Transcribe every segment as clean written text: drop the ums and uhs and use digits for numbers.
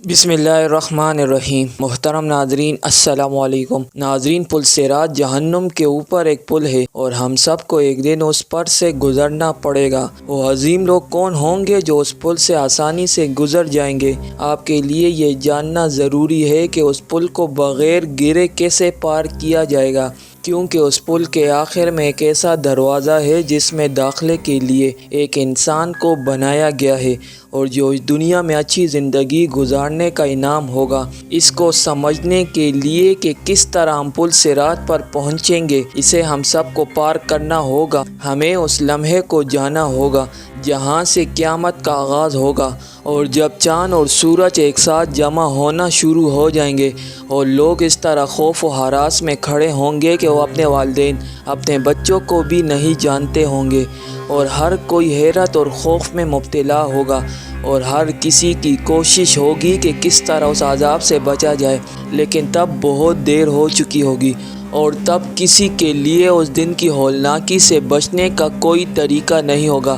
بسم اللہ الرحمن الرحیم۔ محترم ناظرین السلام علیکم۔ ناظرین، پل صراط جہنم کے اوپر ایک پل ہے اور ہم سب کو ایک دن اس پر سے گزرنا پڑے گا۔ وہ عظیم لوگ کون ہوں گے جو اس پل سے آسانی سے گزر جائیں گے؟ آپ کے لیے یہ جاننا ضروری ہے کہ اس پل کو بغیر گرے کیسے پار کیا جائے گا، کیونکہ اس پل کے آخر میں ایک ایسا دروازہ ہے جس میں داخلے کے لیے ایک انسان کو بنایا گیا ہے اور جو اس دنیا میں اچھی زندگی گزارنے کا انعام ہوگا۔ اس کو سمجھنے کے لیے کہ کس طرح ہم پل صراط پر پہنچیں گے، اسے ہم سب کو پار کرنا ہوگا۔ ہمیں اس لمحے کو جانا ہوگا جہاں سے قیامت کا آغاز ہوگا، اور جب چاند اور سورج ایک ساتھ جمع ہونا شروع ہو جائیں گے اور لوگ اس طرح خوف و ہراس میں کھڑے ہوں گے کہ وہ اپنے والدین، اپنے بچوں کو بھی نہیں جانتے ہوں گے، اور ہر کوئی حیرت اور خوف میں مبتلا ہوگا، اور ہر کسی کی کوشش ہوگی کہ کس طرح اس عذاب سے بچا جائے، لیکن تب بہت دیر ہو چکی ہوگی، اور تب کسی کے لیے اس دن کی ہولناکی سے بچنے کا کوئی طریقہ نہیں ہوگا۔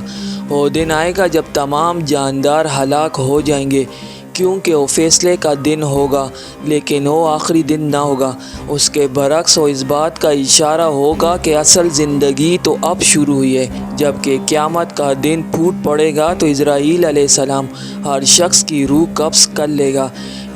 وہ دن آئے گا جب تمام جاندار ہلاک ہو جائیں گے، کیونکہ وہ فیصلے کا دن ہوگا، لیکن وہ آخری دن نہ ہوگا۔ اس کے برعکس وہ اس بات کا اشارہ ہوگا کہ اصل زندگی تو اب شروع ہوئی ہے، جبکہ قیامت کا دن پھوٹ پڑے گا تو اسرائیل علیہ السلام ہر شخص کی روح قبض کر لے گا،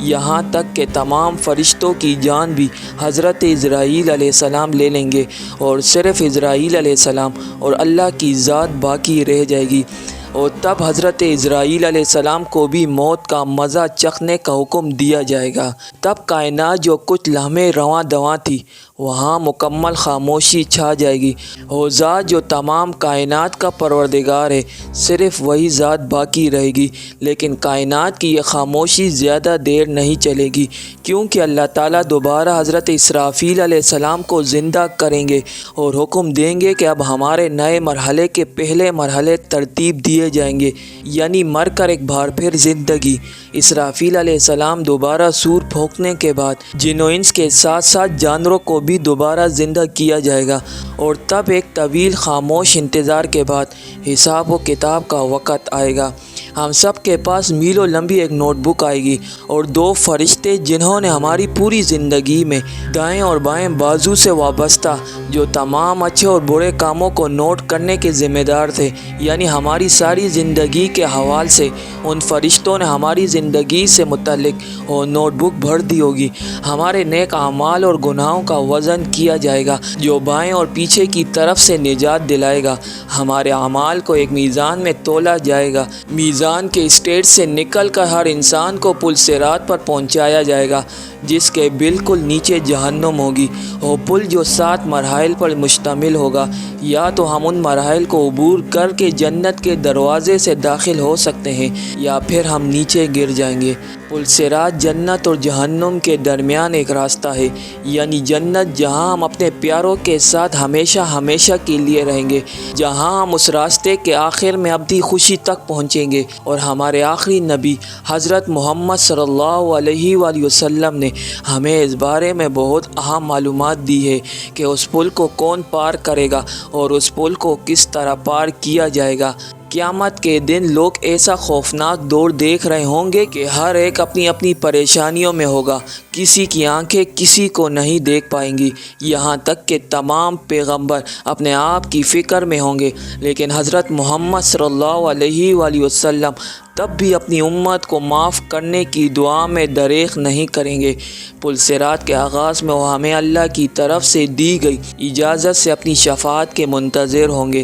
یہاں تک کہ تمام فرشتوں کی جان بھی حضرت اسرائیل علیہ السلام لے لیں گے، اور صرف اسرائیل علیہ السلام اور اللہ کی ذات باقی رہ جائے گی، اور تب حضرت اسرائیل علیہ السلام کو بھی موت کا مزہ چکھنے کا حکم دیا جائے گا۔ تب کائنات جو کچھ لمحے رواں دواں تھی، وہاں مکمل خاموشی چھا جائے گی۔ وہ ذات جو تمام کائنات کا پروردگار ہے، صرف وہی ذات باقی رہے گی، لیکن کائنات کی یہ خاموشی زیادہ دیر نہیں چلے گی، کیونکہ اللہ تعالیٰ دوبارہ حضرت اسرافیل علیہ السلام کو زندہ کریں گے اور حکم دیں گے کہ اب ہمارے نئے مرحلے کے پہلے مرحلے ترتیب دیے جائیں گے، یعنی مر کر ایک بار پھر زندگی۔ اسرافیل علیہ السلام دوبارہ سور پھونکنے کے بعد جن و انس کے ساتھ ساتھ جانوروں کو بھی دوبارہ زندہ کیا جائے گا، اور تب ایک طویل خاموش انتظار کے بعد حساب و کتاب کا وقت آئے گا۔ ہم سب کے پاس میلوں لمبی ایک نوٹ بک آئے گی، اور دو فرشتے جنہوں نے ہماری پوری زندگی میں دائیں اور بائیں بازو سے وابستہ جو تمام اچھے اور برے کاموں کو نوٹ کرنے کے ذمہ دار تھے، یعنی ہماری ساری زندگی کے حوالے سے ان فرشتوں نے ہماری زندگی سے متعلق وہ نوٹ بک بھر دی ہوگی۔ ہمارے نیک اعمال اور گناہوں کا وزن کیا جائے گا جو بائیں اور پیچھے کی طرف سے نجات دلائے گا۔ ہمارے اعمال کو ایک میزان میں تولا جائے گا، میزان کے اسٹیج سے نکل کر ہر انسان کو پل صراط پر پہنچایا جائے گا، جس کے بالکل نیچے جہنم ہوگی۔ وہ پل جو 7 مراحل پر مشتمل ہوگا، یا تو ہم ان مراحل کو عبور کر کے جنت کے دروازے سے داخل ہو سکتے ہیں، یا پھر ہم نیچے گر جائیں گے۔ پل صراط جنت اور جہنم کے درمیان ایک راستہ ہے، یعنی جنت جہاں ہم اپنے پیاروں کے ساتھ ہمیشہ ہمیشہ کے لیے رہیں گے، جہاں ہم اس راستے کے آخر میں ابدی خوشی تک پہنچیں گے۔ اور ہمارے آخری نبی حضرت محمد صلی اللہ علیہ وآلہ وسلم نے ہمیں اس بارے میں بہت اہم معلومات دی ہے کہ اس پل کو کون پار کرے گا اور اس پل کو کس طرح پار کیا جائے گا۔ قیامت کے دن لوگ ایسا خوفناک دور دیکھ رہے ہوں گے کہ ہر ایک اپنی اپنی پریشانیوں میں ہوگا، کسی کی آنکھیں کسی کو نہیں دیکھ پائیں گی، یہاں تک کہ تمام پیغمبر اپنے آپ کی فکر میں ہوں گے، لیکن حضرت محمد صلی اللہ علیہ وآلہ وسلم تب بھی اپنی امت کو معاف کرنے کی دعا میں دریغ نہیں کریں گے۔ پل صراط کے آغاز میں وہ ہمیں اللہ کی طرف سے دی گئی اجازت سے اپنی شفاعت کے منتظر ہوں گے۔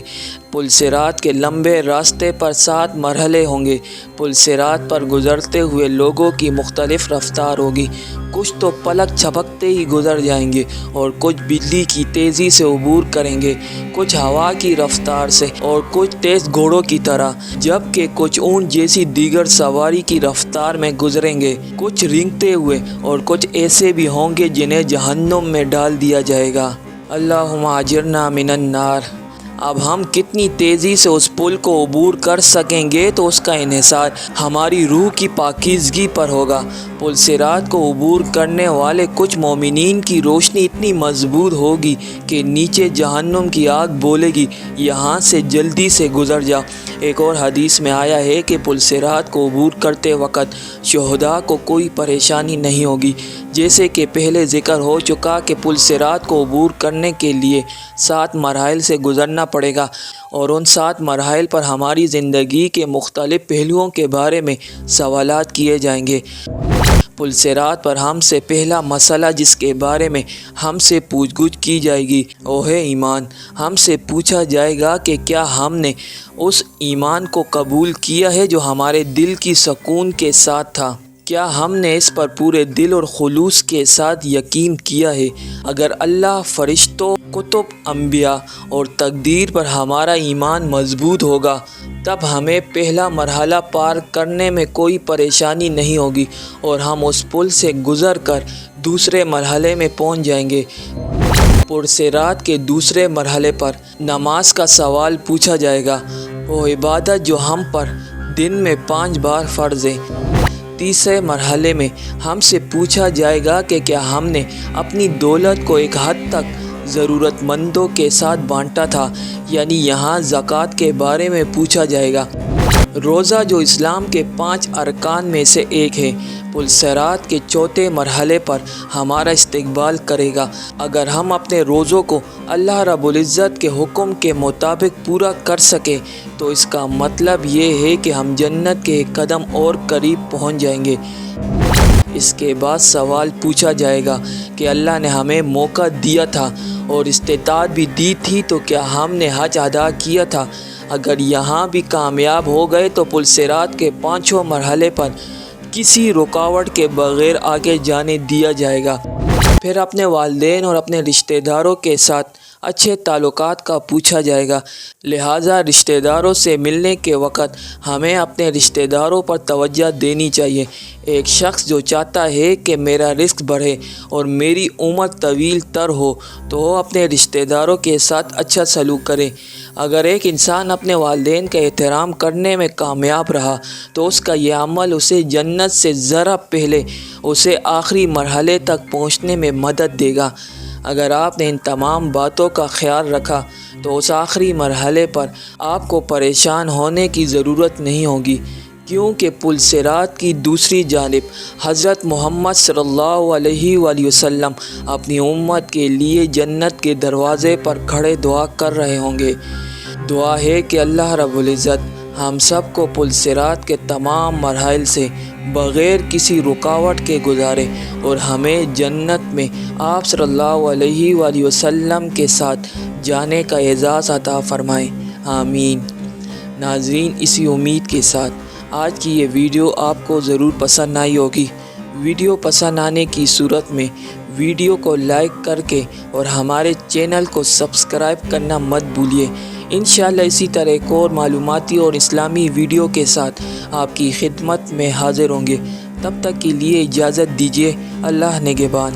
پل صراط کے لمبے راستے پر 7 مرحلے ہوں گے۔ پل صراط پر گزرتے ہوئے لوگوں کی مختلف رفتار ہوگی، کچھ تو پلک جھپکتے ہی گزر جائیں گے اور کچھ بجلی کی تیزی سے عبور کریں گے، کچھ ہوا کی رفتار سے اور کچھ تیز گھوڑوں کی طرح، جبکہ کچھ اونٹ جیسی دیگر سواری کی رفتار میں گزریں گے، کچھ رینگتے ہوئے، اور کچھ ایسے بھی ہوں گے جنہیں جہنم میں ڈال دیا جائے گا۔ اللہم اجرنا من النار۔ اب ہم کتنی تیزی سے اس پل کو عبور کر سکیں گے تو اس کا انحصار ہماری روح کی پاکیزگی پر ہوگا۔ پل صراط کو عبور کرنے والے کچھ مومنین کی روشنی اتنی مضبوط ہوگی کہ نیچے جہنم کی آگ بولے گی، یہاں سے جلدی سے گزر جا۔ ایک اور حدیث میں آیا ہے کہ پل صراط کو عبور کرتے وقت شہداء کو کوئی پریشانی نہیں ہوگی۔ جیسے کہ پہلے ذکر ہو چکا کہ پل صراط کو عبور کرنے کے لیے 7 مراحل سے گزرنا پڑے گا، اور ان 7 مراحل پر ہماری زندگی کے مختلف پہلوؤں کے بارے میں سوالات کیے جائیں گے۔ پل صراط پر ہم سے پہلا مسئلہ جس کے بارے میں ہم سے پوچھ گچھ کی جائے گی وہ ہے ایمان۔ ہم سے پوچھا جائے گا کہ کیا ہم نے اس ایمان کو قبول کیا ہے جو ہمارے دل کی سکون کے ساتھ تھا؟ کیا ہم نے اس پر پورے دل اور خلوص کے ساتھ یقین کیا ہے؟ اگر اللہ، فرشتوں، کتب، انبیاء اور تقدیر پر ہمارا ایمان مضبوط ہوگا تب ہمیں پہلا مرحلہ پار کرنے میں کوئی پریشانی نہیں ہوگی اور ہم اس پل سے گزر کر دوسرے مرحلے میں پہنچ جائیں گے۔ پل صراط کے دوسرے مرحلے پر نماز کا سوال پوچھا جائے گا، وہ عبادت جو ہم پر دن میں 5 بار فرض ہے۔ تیسرے مرحلے میں ہم سے پوچھا جائے گا کہ کیا ہم نے اپنی دولت کو ایک حد تک ضرورت مندوں کے ساتھ بانٹا تھا، یعنی یہاں زکوٰۃ کے بارے میں پوچھا جائے گا۔ روزہ جو اسلام کے 5 ارکان میں سے ایک ہے، پل صراط کے چوتھے مرحلے پر ہمارا استقبال کرے گا۔ اگر ہم اپنے روزوں کو اللہ رب العزت کے حکم کے مطابق پورا کر سکیں تو اس کا مطلب یہ ہے کہ ہم جنت کے ایک قدم اور قریب پہنچ جائیں گے۔ اس کے بعد سوال پوچھا جائے گا کہ اللہ نے ہمیں موقع دیا تھا اور استطاعت بھی دی تھی تو کیا ہم نے حج ادا کیا تھا؟ اگر یہاں بھی کامیاب ہو گئے تو پل صراط کے 5 مرحلے پر کسی رکاوٹ کے بغیر آگے جانے دیا جائے گا۔ پھر اپنے والدین اور اپنے رشتہ داروں کے ساتھ اچھے تعلقات کا پوچھا جائے گا، لہٰذا رشتہ داروں سے ملنے کے وقت ہمیں اپنے رشتہ داروں پر توجہ دینی چاہیے۔ ایک شخص جو چاہتا ہے کہ میرا رزق بڑھے اور میری عمر طویل تر ہو تو وہ اپنے رشتہ داروں کے ساتھ اچھا سلوک کرے۔ اگر ایک انسان اپنے والدین کا احترام کرنے میں کامیاب رہا تو اس کا یہ عمل اسے جنت سے ذرا پہلے اسے آخری مرحلے تک پہنچنے میں مدد دے گا۔ اگر آپ نے ان تمام باتوں کا خیال رکھا تو اس آخری مرحلے پر آپ کو پریشان ہونے کی ضرورت نہیں ہوگی، کیونکہ پل صراط کی دوسری جانب حضرت محمد صلی اللہ علیہ وآلہ وسلم اپنی امت کے لیے جنت کے دروازے پر کھڑے دعا کر رہے ہوں گے۔ دعا ہے کہ اللہ رب العزت ہم سب کو پل صراط کے تمام مراحل سے بغیر کسی رکاوٹ کے گزارے اور ہمیں جنت میں آپ صلی اللہ علیہ وآلہ وسلم کے ساتھ جانے کا اعزاز عطا فرمائے، آمین۔ ناظرین، اسی امید کے ساتھ آج کی یہ ویڈیو آپ کو ضرور پسند آئی ہوگی۔ ویڈیو پسند آنے کی صورت میں ویڈیو کو لائک کر کے اور ہمارے چینل کو سبسکرائب کرنا مت بھولیے۔ انشاءاللہ اسی طرح ایک اور معلوماتی اور اسلامی ویڈیو کے ساتھ آپ کی خدمت میں حاضر ہوں گے۔ تب تک کے لیے اجازت دیجیے، اللہ نگہبان۔